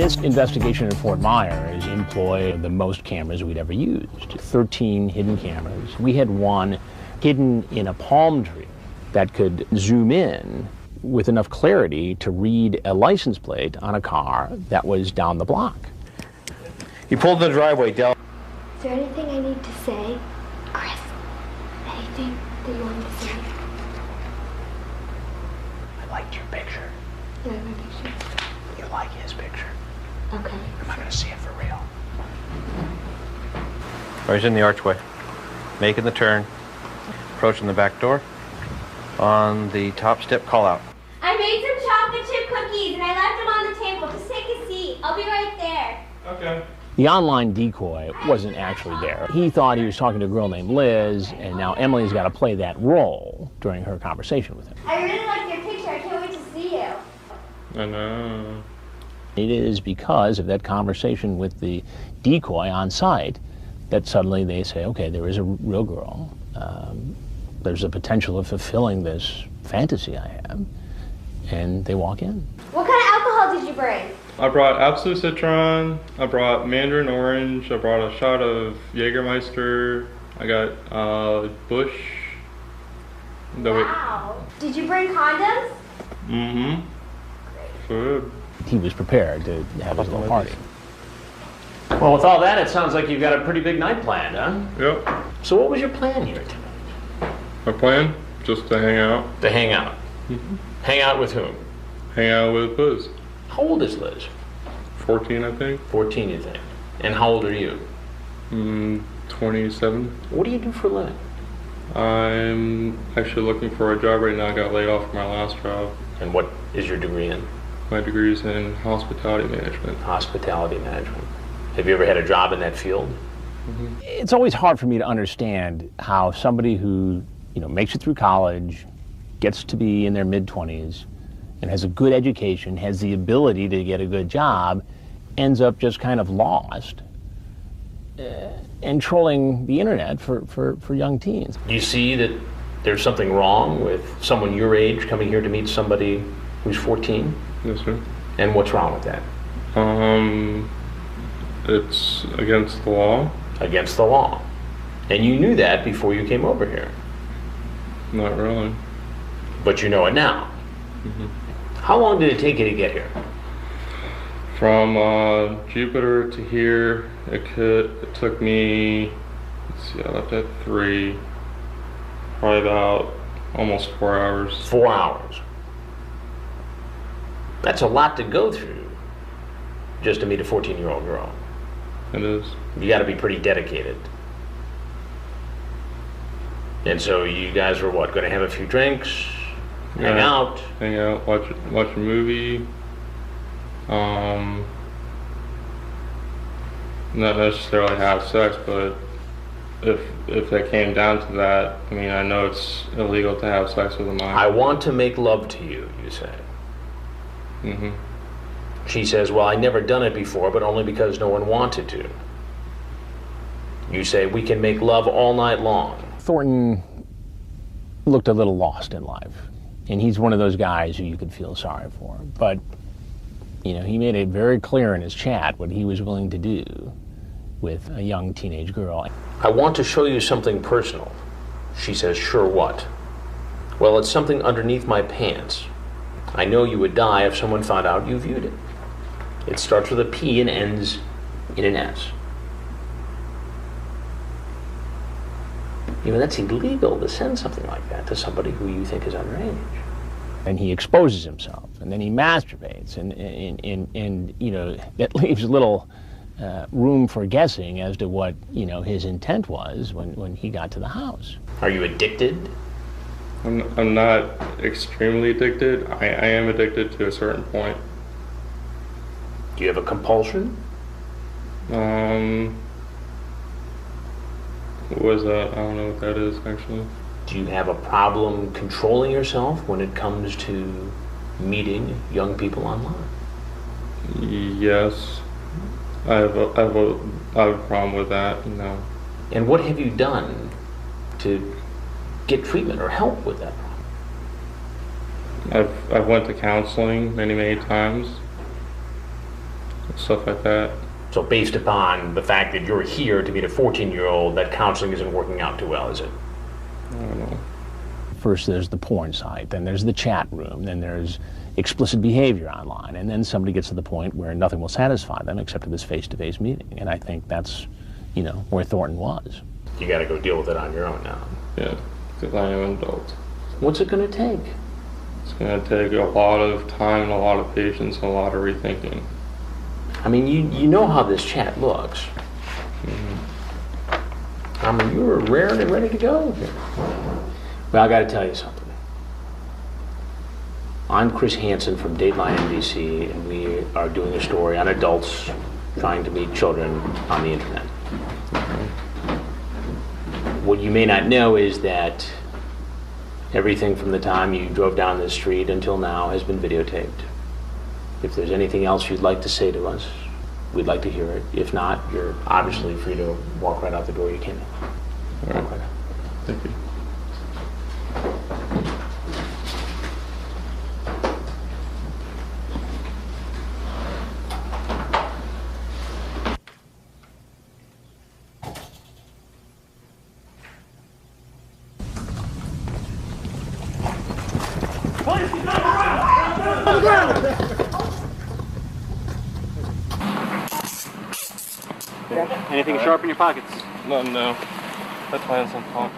This investigation in Fort Myers employed the most cameras we'd ever used, 13 hidden cameras. We had one hidden in a palm tree that could zoom in with enough clarity to read a license plate on a car that was down the block. You pulled in the driveway, Del. Is there anything I need to say? Chris, anything that you want me to say? I liked your picture. You like my picture? You like his picture. Okay. Am I going to see it for real? Right, he's in the archway, making the turn, approaching the back door. On the top step, call out. I made some chocolate chip cookies and I left them on the table. Just take a seat. I'll be right there. Okay. The online decoy wasn't actually there. He thought he was talking to a girl named Liz, and now Emily's got to play that role during her conversation with him. I really like your picture. I can't wait to see you. I know. It is because of that conversation with the decoy on site that suddenly they say, okay, there is a real girl. There's a potential of fulfilling this fantasy I have, and they walk in. What kind of alcohol did you bring? I brought Absolute Citron, I brought Mandarin Orange, I brought a shot of Jägermeister, I got Bush. Wow. Did you bring condoms? Mm-hmm. Good. He was prepared to have his little party. Well, with all that, it sounds like you've got a pretty big night planned, huh? Yep. So what was your plan here tonight? My plan? Just to hang out. To hang out. Hang out with whom? Hang out with Liz. How old is Liz? 14, I think. 14, you think? And how old are you? 27. What do you do for a living? I'm actually looking for a job right now. I got laid off from my last job. And what is your degree in? My degree is in hospitality management. Hospitality management. Have you ever had a job in that field? It's always hard for me to understand how somebody who, makes it through college, gets to be in their mid-20s, and has a good education, has the ability to get a good job, ends up just kind of lost and trolling the internet for young teens. Do you see that there's something wrong with someone your age coming here to meet somebody who's 14? Yes, sir. And what's wrong with that? It's against the law. Against the law. And you knew that before you came over here. Not really. But you know it now. How long did it take you to get here? From Jupiter to here, it took me, let's see, I left at 3, probably about almost 4 hours. 4 hours. That's a lot to go through just to meet a 14-year-old girl. It is. You got to be pretty dedicated. And so you guys were what, going to have a few drinks, hang out? Hang out, watch a movie. Not necessarily have sex, but if that came down to that, I mean, I know it's illegal to have sex with a minor. I want to make love to you, you say. She says, well, I never done it before, but only because no one wanted to. You say, we can make love all night long. Thornton looked a little lost in life, and he's one of those guys who you could feel sorry for. But, he made it very clear in his chat what he was willing to do with a young teenage girl. I want to show you something personal. She says, sure, what? Well, it's something underneath my pants. I know you would die if someone found out you viewed it. It starts with a P and ends in an S. That's illegal to send something like that to somebody who you think is underage. And he exposes himself, and then he masturbates, and that leaves little room for guessing as to what, his intent was when he got to the house. Are you addicted? I'm not extremely addicted. I am addicted to a certain point. Do you have a compulsion? What was that? I don't know what that is, actually. Do you have a problem controlling yourself when it comes to meeting young people online? Yes. I have a problem with that, And what have you done to get treatment or help with that problem? I've went to counseling many times. stuff like that. So based upon the fact that you're here to meet a 14-year-old, that counseling isn't working out too well, is it? I don't know. First there's the porn site, then there's the chat room, then there's explicit behavior online, and then somebody gets to the point where nothing will satisfy them except for this face-to-face meeting. And I think that's, where Thornton was. You got to go deal with it on your own now. Yeah, because I am an adult. What's it going to take? It's going to take a lot of time, a lot of patience, and a lot of rethinking. I mean, you know how this chat looks. I mean, you were raring and ready to go here. Well, I got to tell you something. I'm Chris Hansen from Dateline NBC, and we are doing a story on adults trying to meet children on the internet. What you may not know is that everything from the time you drove down this street until now has been videotaped. If there's anything else you'd like to say to us, we'd like to hear it. If not, you're obviously free to walk right out the door you came in. All right. Okay. Thank you. Anything sharp in your pockets? No. That's why I'm so calm.